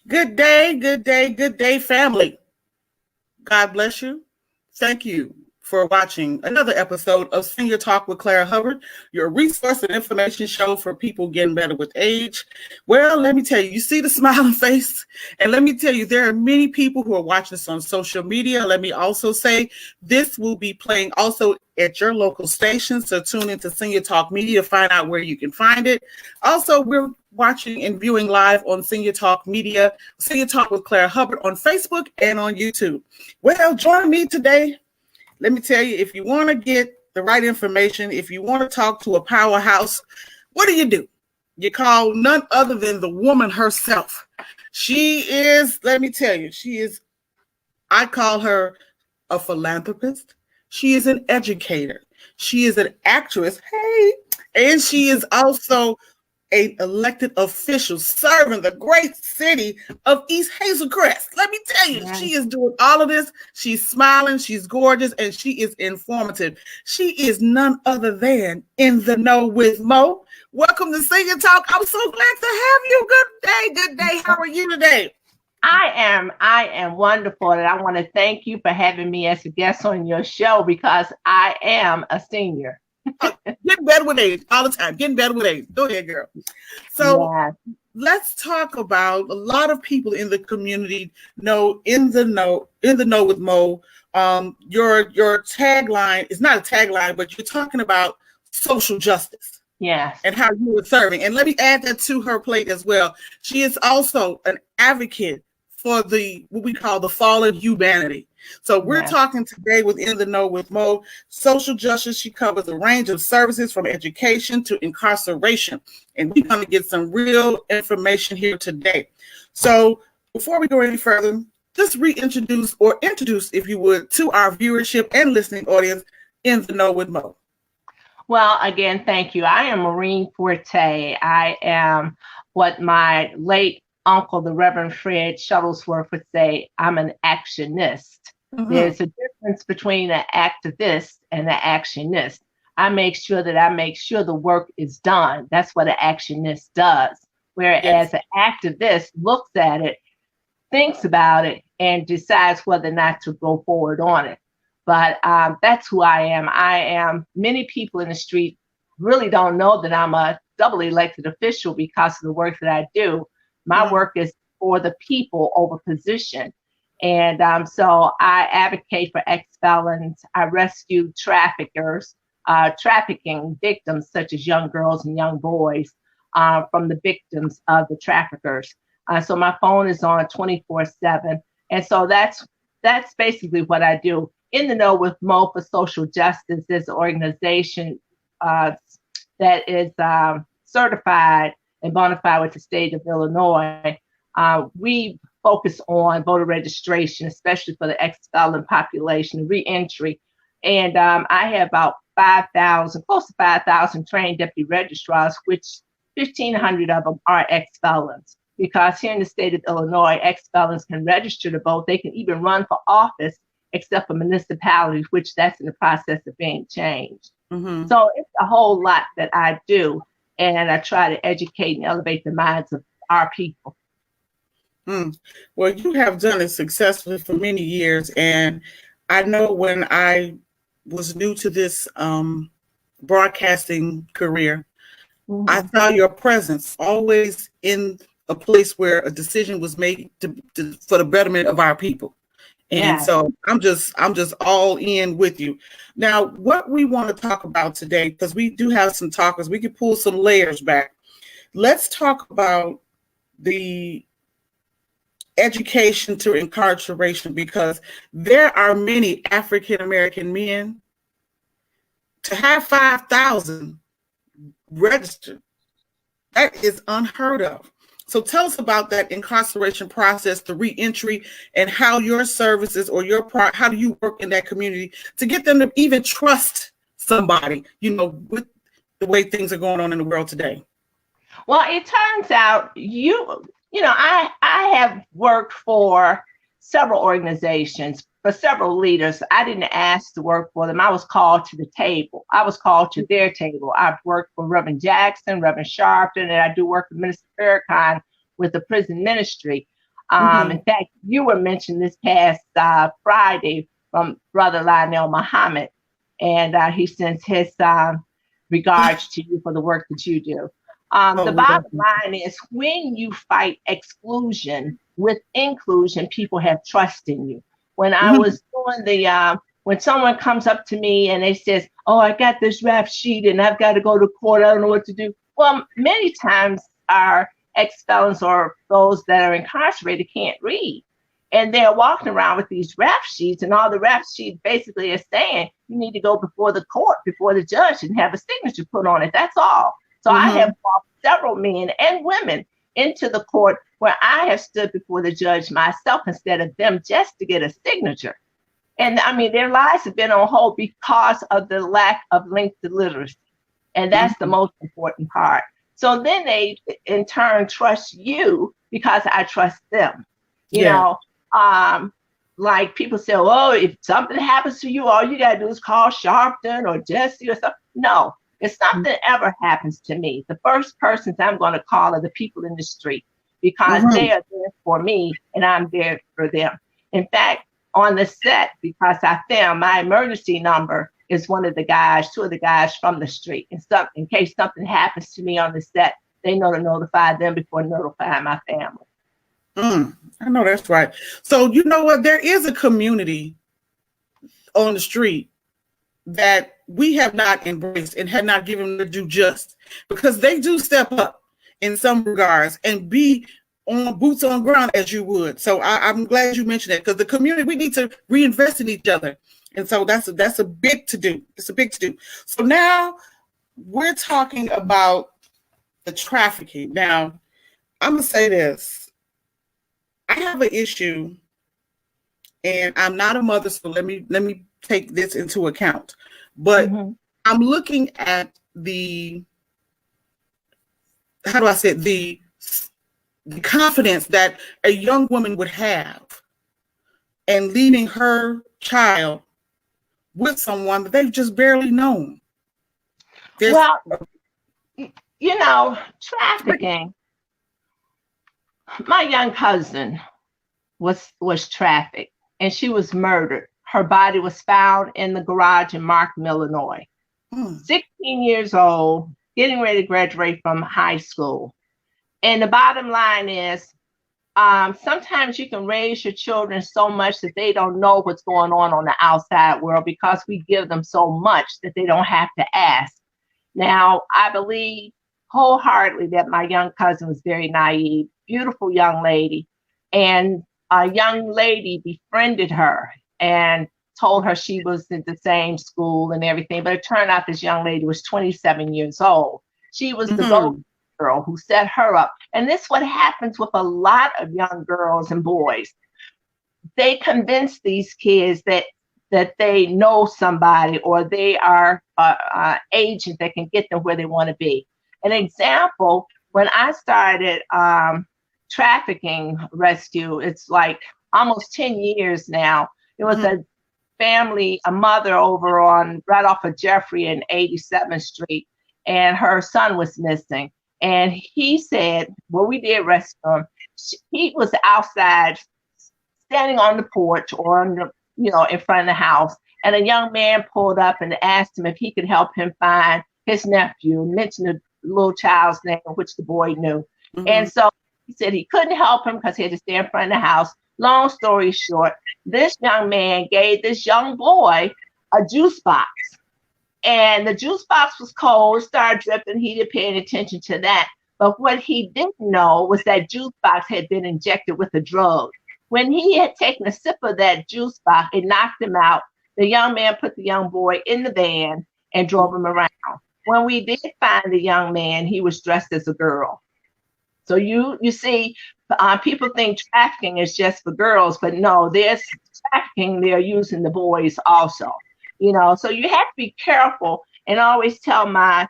Good day, family. God bless you. Thank you for watching another episode of Senior Talk with Clara Hubbard, your resource and information show for people getting better with age. Well, let me tell you, you see the smiling face? And let me tell you, there are many people who are watching this on social media. Let me also say this will be playing also at your local station. So tune into Senior Talk Media to find out where you can find it. Also, we're watching and viewing live on Senior Talk Media, Senior Talk with Clara Hubbard on Facebook and on YouTube. Well, join me today. Let me tell you, if you want to get the right information, if you want to talk to a powerhouse, what do? You call none other than the woman herself. She is, let me tell you, I call her a philanthropist. She is an educator. She is an actress. Hey, and she is also an elected official serving the great city of East Hazel Crest. Let me tell you, She is doing all of this. She's smiling, she's gorgeous, and she is informative. She is none other than In the Know with Mo. Welcome to Sing and Talk. I'm so glad to have you. Good day. How are you today? I am wonderful, and I want to thank you for having me as a guest on your show because I am a senior. Getting better with age all the time. Getting better with age. Go ahead, girl. So let's talk about a lot of people in the community know in the know with Mo. Your tagline is not a tagline, but you're talking about social justice. Yes. And how you were serving. And let me add that to her plate as well. She is also an advocate for what we call the fallen humanity. So we're talking today with In the Know with Mo. Social justice, she covers a range of services from education to incarceration. And we're going to get some real information here today. So before we go any further, just introduce, if you would, to our viewership and listening audience, In the Know with Mo. Well, again, thank you. I am Maureen Fourte. I am what my late uncle, the Reverend Fred Shuttlesworth, would say, I'm an actionist. Mm-hmm. There's a difference between an activist and an actionist. I make sure the work is done. That's what an actionist does. Whereas an activist looks at it, thinks about it, and decides whether or not to go forward on it. But that's who I am. Many people in the street really don't know that I'm a doubly elected official because of the work that I do. My work is for the people over position. And so I advocate for ex-felons. I rescue traffickers, trafficking victims such as young girls and young boys from the victims of the traffickers. So my phone is on 24/7. And so that's basically what I do. In the Know with Mo for Social Justice is an organization that is certified and bona fide with the state of Illinois. We focus on voter registration, especially for the ex-felon population, reentry. And I have about 5,000, close to 5,000 trained deputy registrars, which 1,500 of them are ex-felons. Because here in the state of Illinois, ex-felons can register to vote. They can even run for office, except for municipalities, which that's in the process of being changed. Mm-hmm. So it's a whole lot that I do. And I try to educate and elevate the minds of our people. Well, you have done it successfully for many years. And I know when I was new to this broadcasting career, I saw your presence always in a place where a decision was made for the betterment of our people. And so I'm just all in with you. Now, what we want to talk about today, because we do have some talkers, we can pull some layers back. Let's talk about the education to incarceration, because there are many African-American men. To have 5,000 registered, that is unheard of. So tell us about that incarceration process, the reentry, and how your services or how do you work in that community to get them to even trust somebody, with the way things are going on in the world today? Well, it turns out I have worked for several organizations, for several leaders. I didn't ask to work for them. I was called to the table. I was called to their table. I've worked for Reverend Jackson, Reverend Sharpton, and I do work with Minister Farrakhan with the prison ministry. In fact, you were mentioned this past Friday from Brother Lionel Muhammad, and he sends his regards to you for the work that you do. The bottom line is, when you fight exclusion with inclusion, people have trust in you. When I was doing the, when someone comes up to me and they says, oh, I got this rap sheet and I've got to go to court, I don't know what to do. Well, many times our ex-felons or those that are incarcerated can't read. And they're walking around with these rap sheets, and all the rap sheet basically is saying you need to go before the court, before the judge, and have a signature put on it. That's all. So I have brought several men and women into the court where I have stood before the judge myself instead of them, just to get a signature. And I mean, their lives have been on hold because of the lack of linked literacy. And that's the most important part. So then they in turn trust you because I trust them. You know, like people say, oh, if something happens to you, all you got to do is call Sharpton or Jesse or something. No, if something ever happens to me, the first persons I'm going to call are the people in the street, because they are there for me and I'm there for them. In fact, on the set, because I film, my emergency number is one of the guys, two of the guys from the street. And in case something happens to me on the set, they know to notify them before notifying my family. I know that's right. So you know what? There is a community on the street that we have not embraced and had not given the due just, because they do step up in some regards and be on boots on ground as you would. So I'm glad you mentioned that, because the community, we need to reinvest in each other. And so that's a big to do. It's a big to do. So now we're talking about the trafficking. Now, I'm going to say this. I have an issue, and I'm not a mother, so let me take this into account. But I'm looking at the confidence that a young woman would have and leaving her child with someone that they've just barely known. Well, you know, trafficking. My young cousin was trafficked, and she was murdered. Her body was found in the garage in Markham, Illinois. 16 years old, getting ready to graduate from high school. And the bottom line is, sometimes you can raise your children so much that they don't know what's going on the outside world, because we give them so much that they don't have to ask. Now, I believe wholeheartedly that my young cousin was very naive, beautiful young lady. And a young lady befriended her and told her she was in the same school and everything. But it turned out this young lady was 27 years old. She was the golden girl who set her up. And this is what happens with a lot of young girls and boys. They convince these kids that they know somebody, or they are an agent that can get them where they want to be. An example, when I started trafficking rescue, it's like almost 10 years now. It was a family, a mother over on right off of Jeffrey and 87th Street, and her son was missing. And he said, well, we did rescue him. He was outside standing on the porch or on the, in front of the house. And a young man pulled up and asked him if he could help him find his nephew, mentioned the little child's name, which the boy knew. And so he said he couldn't help him because he had to stay in front of the house. Long story short, this young man gave this young boy a juice box. And the juice box was cold, started dripping. He didn't pay any attention to that. But what he didn't know was that juice box had been injected with a drug. When he had taken a sip of that juice box, it knocked him out. The young man put the young boy in the van and drove him around. When we did find the young man, he was dressed as a girl. So you see, people think trafficking is just for girls, but no, there's trafficking. They're using the boys also. So you have to be careful, and always tell my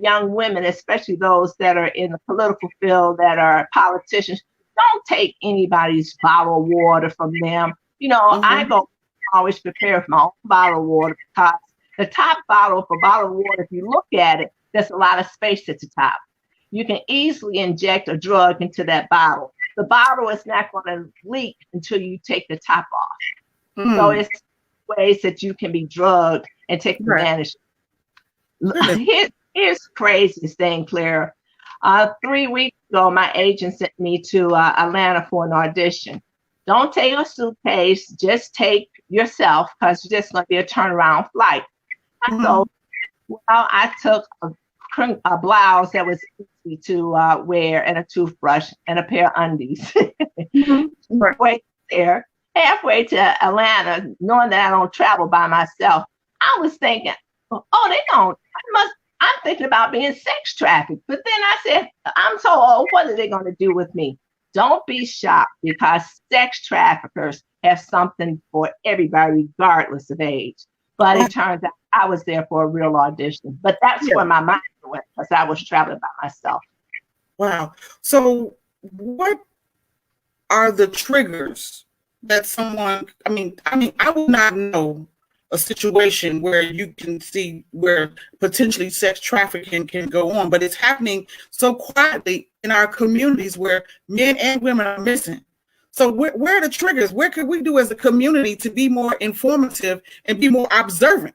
young women, especially those that are in the political field, that are politicians, don't take anybody's bottle of water from them. I go always prepare for my own bottle of water, because the top bottle for bottle of water, if you look at it, there's a lot of space at the top. You can easily inject a drug into that bottle. the bottle is not going to leak until you take the top off. So Mm. it's ways that you can be drugged and take Right. advantage. Goodness. Here's the craziest thing, Claire. 3 weeks ago, my agent sent me to Atlanta for an audition. Don't take a suitcase, just take yourself, because it's just going to be a turnaround flight. Mhm. So, well, I took a blouse that was easy to wear and a toothbrush and a pair of undies. Mhm. Right. Halfway to Atlanta, knowing that I don't travel by myself, I was thinking, oh, they don't. I'm thinking about being sex trafficked. But then I said, I'm so old. What are they going to do with me? Don't be shocked, because sex traffickers have something for everybody, regardless of age. But it turns out I was there for a real audition. But that's where my mind went, because I was traveling by myself. Wow. So what are the triggers that someone, I would not know a situation where you can see where potentially sex trafficking can go on, but it's happening so quietly in our communities where men and women are missing. So where are the triggers? Where could we do as a community to be more informative and be more observant?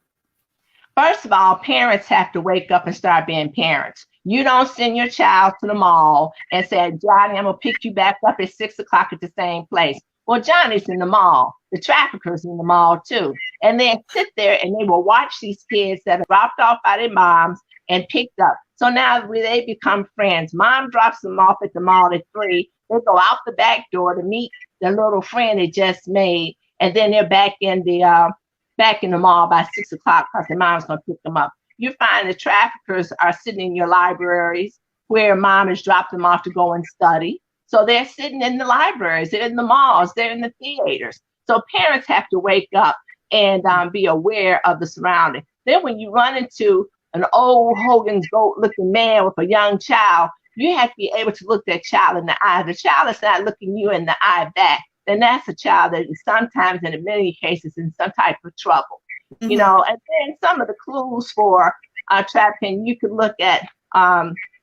First of all, parents have to wake up and start being parents. You don't send your child to the mall and say, Johnny, I'm going to pick you back up at 6 o'clock at the same place. Well, Johnny's in the mall. The traffickers in the mall too. And then sit there and they will watch these kids that are dropped off by their moms and picked up. So now they become friends. Mom drops them off at the mall at 3. They go out the back door to meet the little friend they just made. And then they're back in the mall by 6 o'clock because their mom's going to pick them up. You find the traffickers are sitting in your libraries where mom has dropped them off to go and study. So they're sitting in the libraries, they're in the malls, they're in the theaters. So parents have to wake up and be aware of the surrounding. Then when you run into an old Hogan's Goat looking man with a young child, you have to be able to look that child in the eye. The child is not looking you in the eye back. Then that's a child that is sometimes, and in many cases, in some type of trouble. Mm-hmm. You know, and then some of the clues for trafficking, you could look at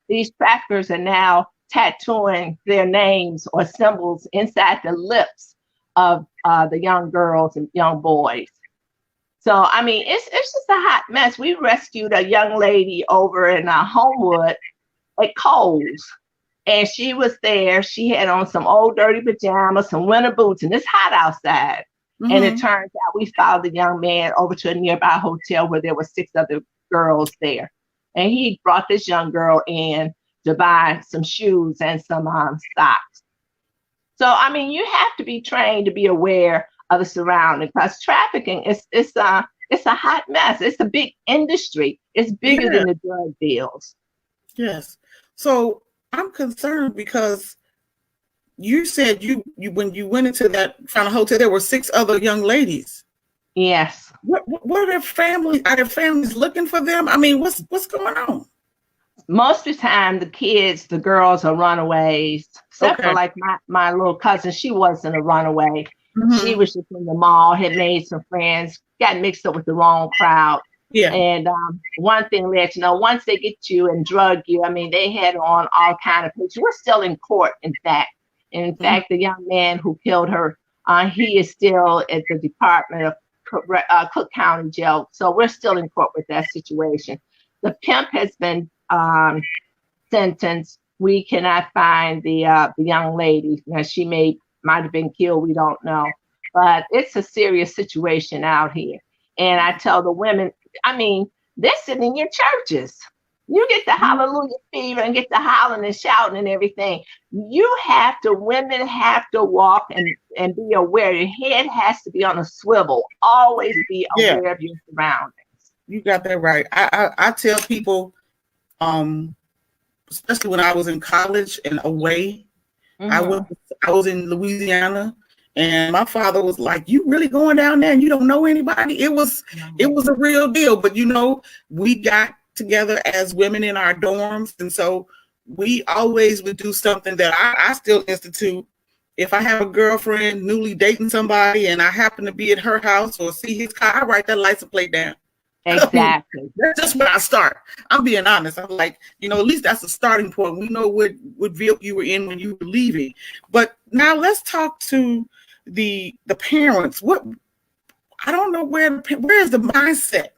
these traffickers are now tattooing their names or symbols inside the lips of the young girls and young boys. So, I mean, it's just a hot mess. We rescued a young lady over in Homewood at Kohl's. And she was there. She had on some old dirty pajamas, some winter boots, and it's hot outside. Mm-hmm. And it turns out we followed the young man over to a nearby hotel where there were 6 other girls there. And he brought this young girl in to buy some shoes and some socks. So, I mean, you have to be trained to be aware of the surrounding, because trafficking it's a hot mess. It's a big industry. It's bigger than the drug deals. Yes. So I'm concerned because you said you when you went into that kind of hotel, there were 6 other young ladies. Yes. What are their families? Are their families looking for them? I mean, what's going on? Most of the time, the girls are runaways. Except for like my little cousin, she wasn't a runaway. Mm-hmm. She was just in the mall, had made some friends, got mixed up with the wrong crowd. Yeah. And one thing led to once they get you and drug you, I mean, they had on all kind of pictures. We're still in court, in fact. And in fact, the young man who killed her, he is still at the Department of Cook County Jail. So we're still in court with that situation. The pimp has been sentenced. We cannot find the young lady. Now, she might have been killed. We don't know. But it's a serious situation out here. And I tell the women, I mean, they're sitting in your churches. You get the hallelujah fever and get the hollering and shouting and everything. Women have to walk and be aware. Your head has to be on a swivel. Always be aware of your surroundings. You got that right. I tell people, especially when I was in college and away, I was in Louisiana, and my father was like, "You really going down there and you don't know anybody?" It was a real deal. But we got together as women in our dorms, and so we always would do something that I still institute. If I have a girlfriend newly dating somebody and I happen to be at her house or see his car, I write that license plate down. Exactly. That's just where I start. I'm being honest. I'm like, at least that's a starting point. We know what vehicle you were in when you were leaving. But now let's talk to the parents. I don't know where is the mindset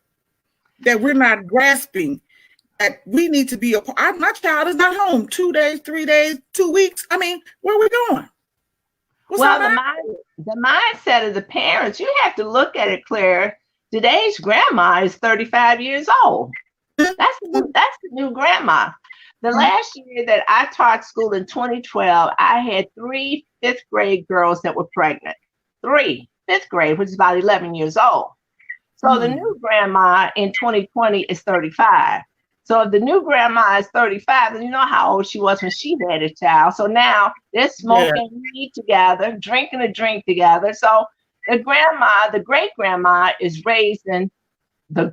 that we're not grasping that we need to be my child is not home 2 days, 3 days, 2 weeks. I mean, where are we going? The mindset of the parents, you have to look at it, Claire. Today's grandma is 35 years old. That's the new grandma. The last year that I taught school in 2012, I had 3 fifth grade girls that were pregnant. 3 fifth grade, which is about 11 years old. So the new grandma in 2020 is 35. So if the new grandma is 35, then you know how old she was when she had a child. So now they're smoking weed together, drinking a drink together. So the great grandma is raising the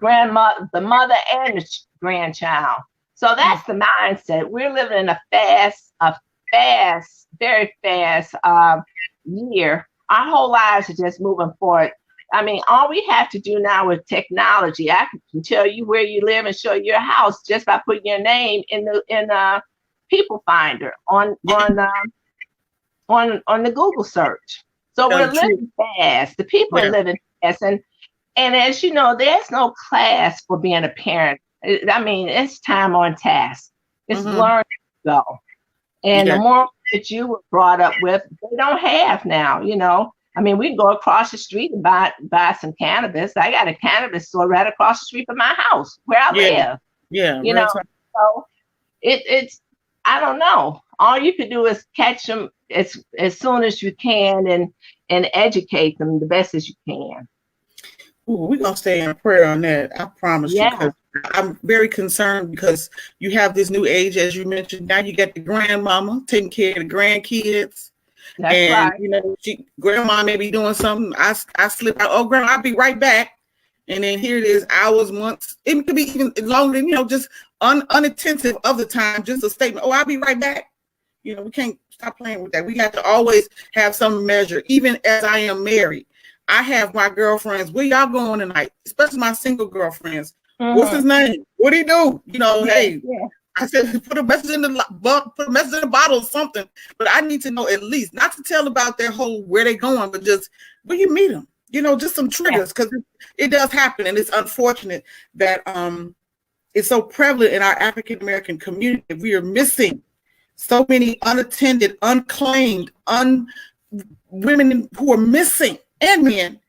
mother and the grandchild. So that's the mindset. We're living in a very fast year. Our whole lives are just moving forward. I mean, all we have to do now with technology, I can tell you where you live and show you your house just by putting your name in the people finder on the Google search. So we're living fast. The people are living fast, and as you know, there's no class for being a parent. I mean, it's time on task. It's learn to go, and the more that you were brought up with, they don't have now. I mean, we can go across the street and buy some cannabis. I got a cannabis store right across the street from my house where I live. Yeah. So it's I don't know. All you can do is catch them as soon as you can and educate them the best as you can. Ooh, we're gonna stay in prayer on that. I promise you. Because I'm very concerned because you have this new age, as you mentioned. Now you got the grandmama taking care of the grandkids. That's right. Grandma may be doing something. I slip out. Oh, grandma, I'll be right back. And then here it is, hours, months. It could be even longer than, just unattentive of the time. Just a statement. Oh, I'll be right back. We can't stop playing with that. We have to always have some measure. Even as I am married, I have my girlfriends. Where y'all going tonight? Especially my single girlfriends. What's his name? What do he do? Hey. Yeah. I said, put a message in the bottle or something. But I need to know at least, not to tell about their where they're going, but just where you meet them. Just some triggers, because it does happen, and it's unfortunate that it's so prevalent in our African American community. We are missing so many unattended, unclaimed, women who are missing, and men,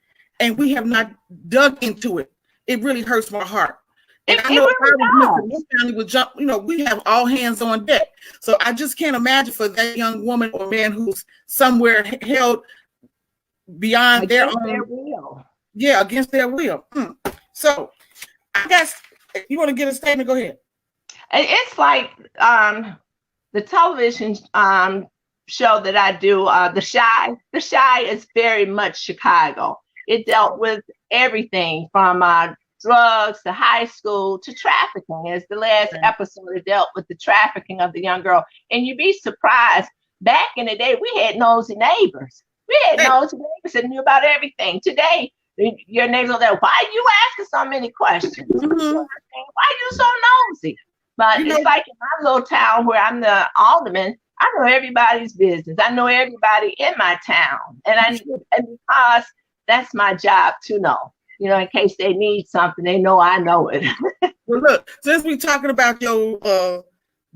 and we have not dug into it. It really hurts my heart. And I know if I was missing, my family would jump. We have all hands on deck. So I just can't imagine for that young woman or man who's somewhere held beyond their will. Yeah, against their will. So I guess if you want to get a statement, go ahead. It's like the television show that I do, The Chi. The Chi is very much Chicago. It dealt with everything from drugs to high school to trafficking. As the last episode, it dealt with the trafficking of the young girl. And you'd be surprised, back in the day, we had nosy neighbors. Nosy neighbors that knew about everything. Today, your neighbors are there, why are you asking so many questions? Why are you so nosy? But it's like in my little town where I'm the alderman, I know everybody's business. I know everybody in my town. And because that's my job to know. In case they need something, they know I know it. Well, look, since we're talking about your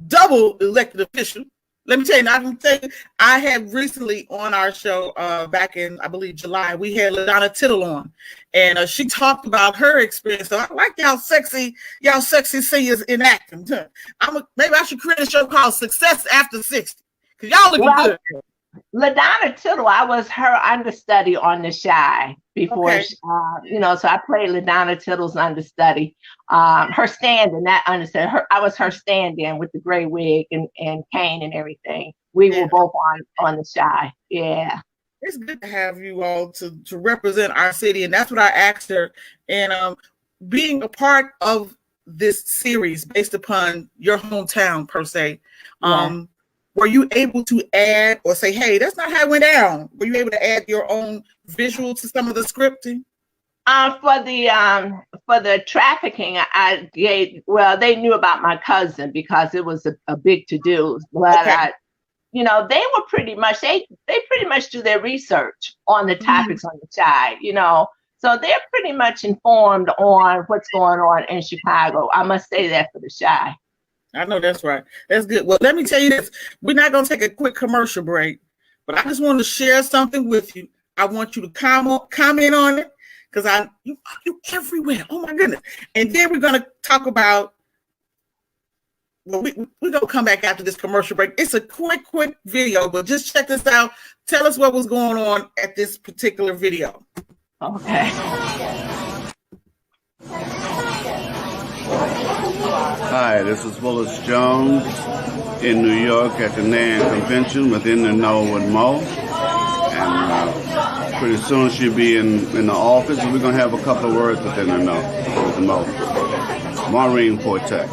double elected official, let me tell you, I had recently on our show back in, I believe, July, we had LaDonna Tittle on, and she talked about her experience. So I like y'all sexy seniors in acting. Maybe I should create a show called Success After 60, because y'all looking good. LaDonna Tittle, I was her understudy on The Chi before, so I played LaDonna Tittle's understudy, her stand-in, that understudy. I was her stand-in with the gray wig and cane and everything. We were both on The Chi. Yeah. It's good to have you all to represent our city, and that's what I asked her. And being a part of this series based upon your hometown, per se, were you able to add or say, hey, that's not how it went down? Were you able to add your own visual to some of the scripting? For the trafficking, I gave, well, they knew about my cousin because it was a big to do. But Okay. they were pretty much they pretty much do their research on the Mhm. topics on the side, so they're pretty much informed on what's going on in Chicago. I must say that for the Shy. I know that's right. That's good. Well, let me tell you this. We're not going to take a quick commercial break, but I just want to share something with you. I want you to comment on it because you everywhere. Oh my goodness. And then we're going to talk about, well, we're going to come back after this commercial break. It's a quick video, but just check this out. Tell us what was going on at this particular video. Okay. Hi, this is Willis Jones in New York at the NAN convention within the Know with Mo. And pretty soon she'll be in the office, and we're going to have a couple of words within the Know with Mo. Maureen Fourte.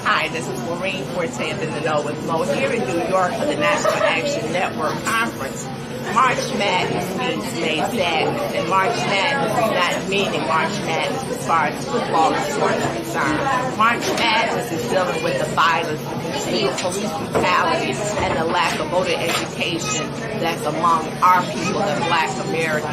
Hi, this is Maureen Fourte of In the Know with Mo here in New York for the National Action Network Conference. March Madness means May Sadness, and March Madness is not meaning March Madness as far as football and sports are concerned. March Madness is dealing with the violence, the continued police brutality, and the lack of voter education that's among our people, the Black American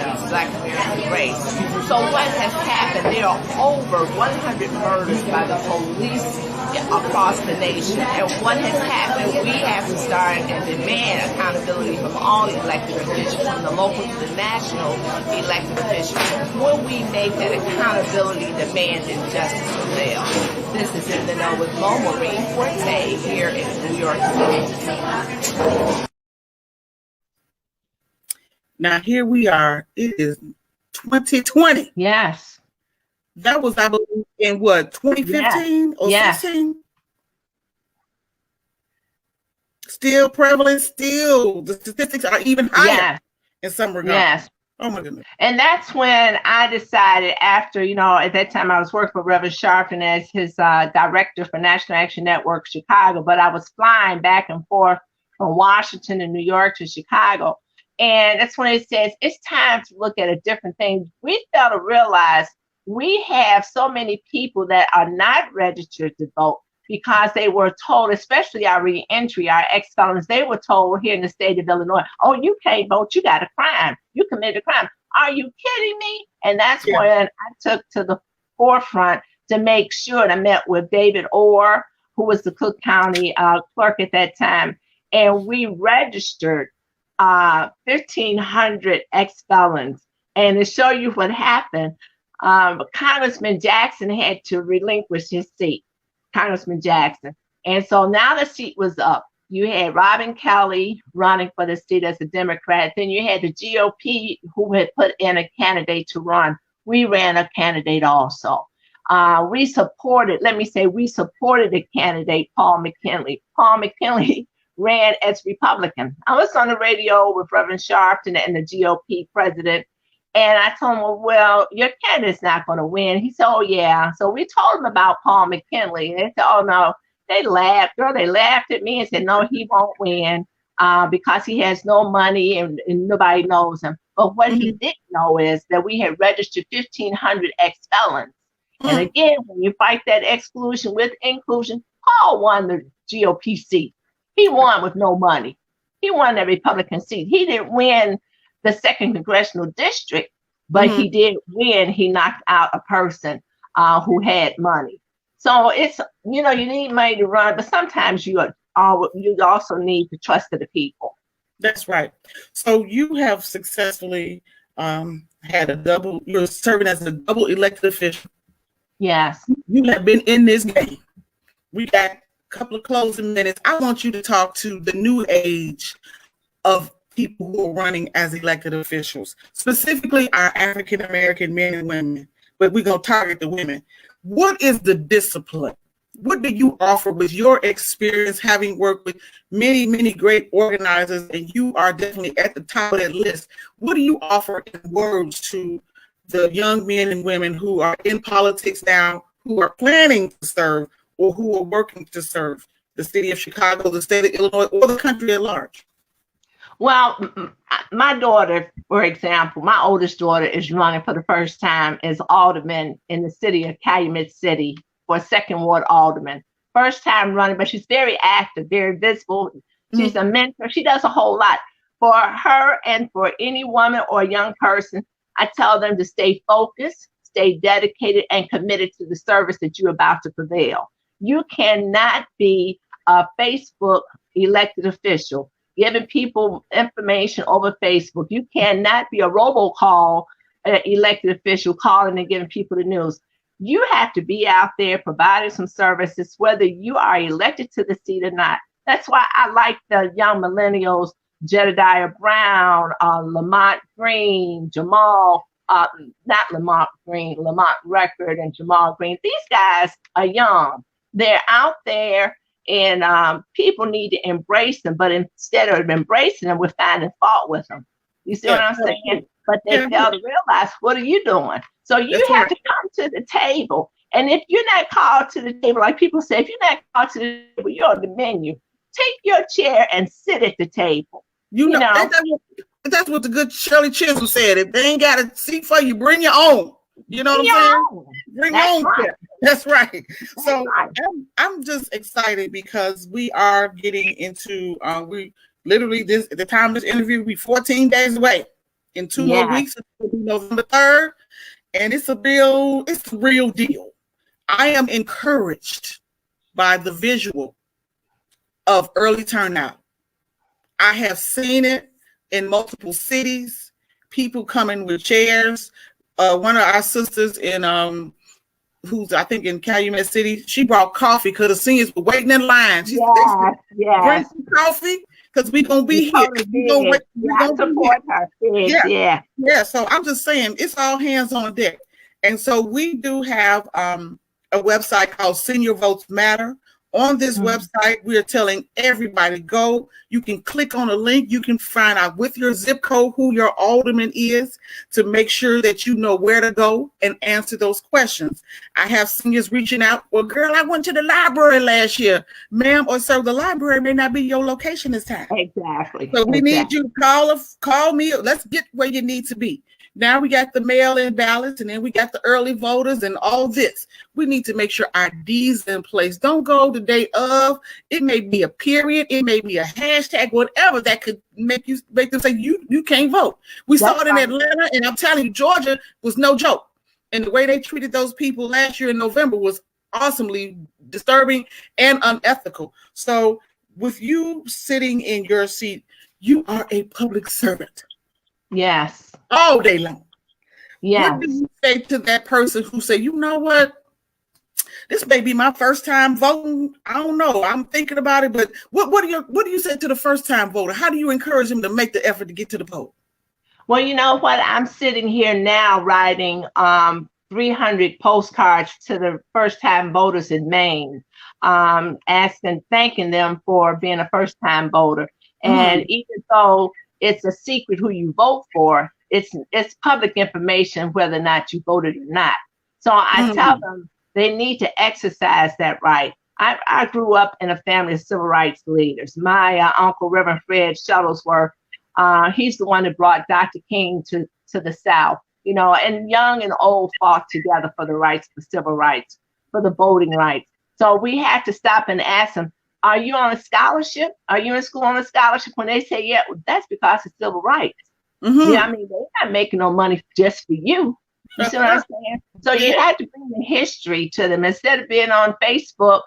race. So what has happened, there are over 100 murders by the police across the nation, and what has happened, we have to start and demand accountability from all elected officials, from the local to the national elected officials. When we make that accountability demand, then justice prevails. This is In the Know with Mo, Maureen Fourte here in New York City. Now here we are. It is 2020. Yes. That was, I believe, in what, 2015 or 16? Still prevalent, still. The statistics are even higher in some regards. Yes. Oh, my goodness. And that's when I decided after, at that time I was working for Reverend Sharpton as his director for National Action Network Chicago, but I was flying back and forth from Washington and New York to Chicago. And that's when it says, it's time to look at a different thing. We failed to realize we have so many people that are not registered to vote because they were told, especially our reentry, our ex-felons, they were told here in the state of Illinois, oh, you can't vote, you got a crime, you committed a crime. Are you kidding me? And that's when I took to the forefront to make sure, and I met with David Orr, who was the Cook County clerk at that time, and we registered 1,500 ex-felons. And to show you what happened, Congressman Jackson had to relinquish his seat, Congressman Jackson. And so now the seat was up. You had Robin Kelly running for the seat as a Democrat. Then you had the GOP who had put in a candidate to run. We ran a candidate also. We supported the candidate, Paul McKinley. Paul McKinley ran as Republican. I was on the radio with Reverend Sharpton and the GOP president. And I told him, well, your candidate's not going to win. He said, oh, yeah. So we told him about Paul McKinley. And they said, oh, no. They laughed. Girl, they laughed at me and said, no, he won't win because he has no money and nobody knows him. But what he didn't know is that we had registered 1,500 ex-felons. And again, when you fight that exclusion with inclusion, Paul won the GOP seat. He won with no money. He won the Republican seat. He didn't win the 2nd congressional district, but he did win. He knocked out a person who had money. So it's, you need money to run, but sometimes you also need the trust of the people. That's right. So you have successfully you're serving as a double elected official. Yes. You have been in this game. We got a couple of closing minutes. I want you to talk to the new age of people who are running as elected officials, specifically our African-American men and women, but we're going to target the women. What is the discipline? What do you offer with your experience, having worked with many, many great organizers, and you are definitely at the top of that list? What do you offer in words to the young men and women who are in politics now, who are planning to serve or who are working to serve the city of Chicago, the state of Illinois, or the country at large? Well, my daughter, for example, my oldest daughter is running for the first time as alderman in the city of Calumet City for second ward alderman. First time running, but she's very active, very visible. She's a mentor. She does a whole lot for her and for any woman or young person. I tell them to stay focused, stay dedicated, and committed to the service that you're about to prevail. You cannot be a Facebook elected official giving people information over Facebook. You cannot be a robocall elected official calling and giving people the news. You have to be out there providing some services, whether you are elected to the seat or not. That's why I like the young millennials, Jedediah Brown, Lamont Green, Jamal, not Lamont Green, Lamont Record and Jamal Green. These guys are young. They're out there, and people need to embrace them. But instead of embracing them, we're finding fault with them. You see what I'm saying? But they fail to realize, what are you doing? So you have to come to the table. And if you're not called to the table, like people say, if you're not called to the table, you're on the menu. Take your chair and sit at the table. You know? That's what the good Shirley Chisholm said. If they ain't got a seat for you, bring your own. You know what I'm saying? Bring your own chair. That's right. So I'm just excited because we are getting into we literally at the time of this interview will be 14 days away. In 2 more weeks, it will be November 3rd, and it's a real deal. I am encouraged by the visual of early turnout. I have seen it in multiple cities. People coming with chairs. One of our sisters in who's I think in Calumet City, she brought coffee because the seniors were waiting in line. She said, bring some coffee because we're gonna be here. We're gonna support her. Yeah. So I'm just saying, it's all hands on deck. And so we do have a website called Senior Votes Matter. On this website, we are telling everybody, go. You can click on a link. You can find out with your zip code who your alderman is to make sure that you know where to go and answer those questions. I have seniors reaching out. Well, girl, I went to the library last year. Ma'am or sir, the library may not be your location this time. Exactly. So we need you to call me. Let's get where you need to be. Now we got the mail-in ballots, and then we got the early voters and all this. We need to make sure IDs in place. Don't go the day of. It may be a period. It may be a hashtag, whatever that could make them say you can't vote. We saw it in Atlanta, and I'm telling you, Georgia was no joke. And the way they treated those people last year in November was awesomely disturbing and unethical. So with you sitting in your seat, you are a public servant. Yes. All day long. Yeah. What do you say to that person who say, you know what? This may be my first time voting. I don't know. I'm thinking about it, but what do you say to the first time voter? How do you encourage them to make the effort to get to the poll? Well, you know what? I'm sitting here now writing 300 postcards to the first time voters in Maine, thanking them for being a first time voter. And even though it's a secret who you vote for, it's public information whether or not you voted or not. So I tell them they need to exercise that right. I grew up in a family of civil rights leaders. My uncle, Reverend Fred Shuttlesworth, he's the one that brought Dr. King to the South, you know, and young and old fought together for the rights, for civil rights, for the voting rights. So we have to stop and ask them, are you on a scholarship? Are you in school on a scholarship? When they say, yeah, well, that's because of civil rights. Yeah, I mean, they're not making no money just for you. You see what I'm saying? So you have to bring the history to them. Instead of being on Facebook,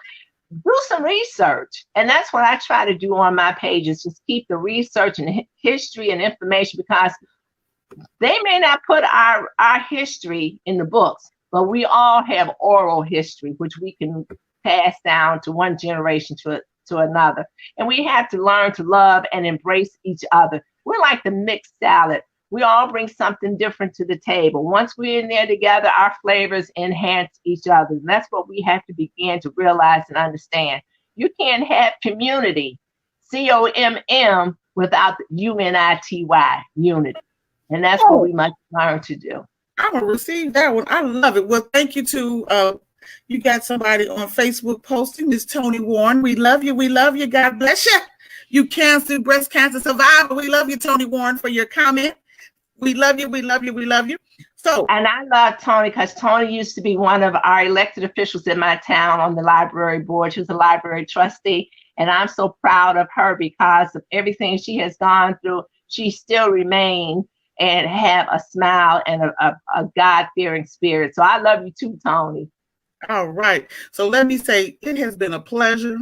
do some research. And that's what I try to do on my pages, just keep the research and history and information, because they may not put our history in the books, but we all have oral history, which we can pass down to one generation to another. And we have to learn to love and embrace each other. We're like the mixed salad. We all bring something different to the table. Once we're in there together, our flavors enhance each other. And that's what we have to begin to realize and understand. You can't have community, COMM, without the UNITY, unity. And that's what we must learn to do. I'm going to receive that one. I love it. Well, thank you to, you got somebody on Facebook posting, Miss Tony Warren. We love you. We love you. God bless you. You cancer, breast cancer survivor. We love you, Tony Warren, for your comment. We love you. We love you. We love you. So, and I love Tony because Tony used to be one of our elected officials in my town on the library board. She was a library trustee. And I'm so proud of her because of everything she has gone through. She still remains and have a smile and a God-fearing spirit. So I love you too, Tony. All right. So let me say, it has been a pleasure.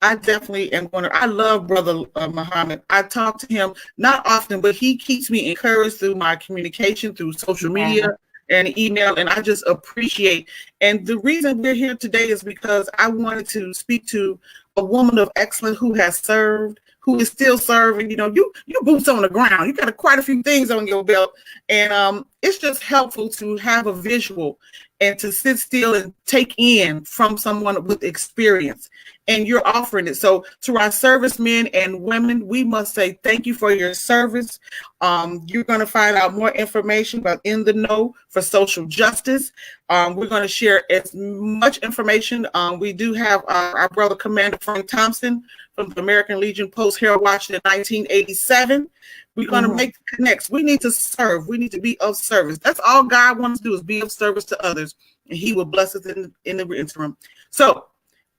I definitely am going to, I love Brother Muhammad. I talk to him not often, but he keeps me encouraged through my communication, through social media and email, and I just appreciate. And the reason we're here today is because I wanted to speak to a woman of excellence who has served, who is still serving. You know, you boots on the ground. You got quite a few things on your belt, and it's just helpful to have a visual and to sit still and take in from someone with experience. And you're offering it. So to our servicemen and women, we must say thank you for your service. You're going to find out more information about In the Know for social justice. We're going to share as much information. We do have our brother Commander Frank Thompson from the American Legion Post Herald Watch in 1987. We're going to make the connects. We need to serve. We need to be of service. That's all God wants to do, is be of service to others, and he will bless us in the interim. So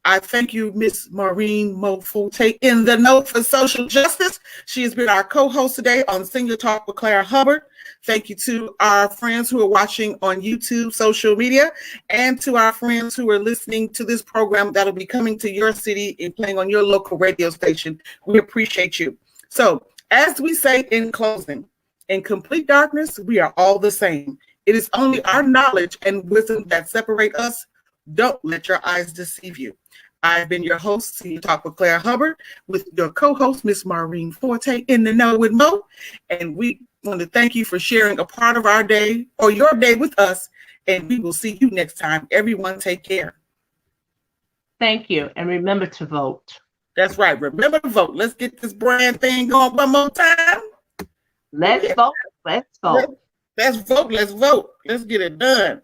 I thank you, Miss Maureen Fourte, In the Know for social justice. She has been our co-host today on Senior Talk with Clara Hubbard. Thank you to our friends who are watching on YouTube, social media, and to our friends who are listening to this program that'll be coming to your city and playing on your local radio station. We appreciate you. So, as we say in closing, in complete darkness, we are all the same. It is only our knowledge and wisdom that separate us. Don't let your eyes deceive you. I've been your host, Senior Talk with Clara Hubbard, with your co-host, Miss Maureen Fourte, In the Know with Mo. And we want to thank you for sharing a part of our day or your day with us. And we will see you next time. Everyone, take care. Thank you. And remember to vote. That's right. Remember to vote. Let's get this brand thing going one more time. Let's vote. Let's vote. Let's vote. Let's vote. Let's get it done.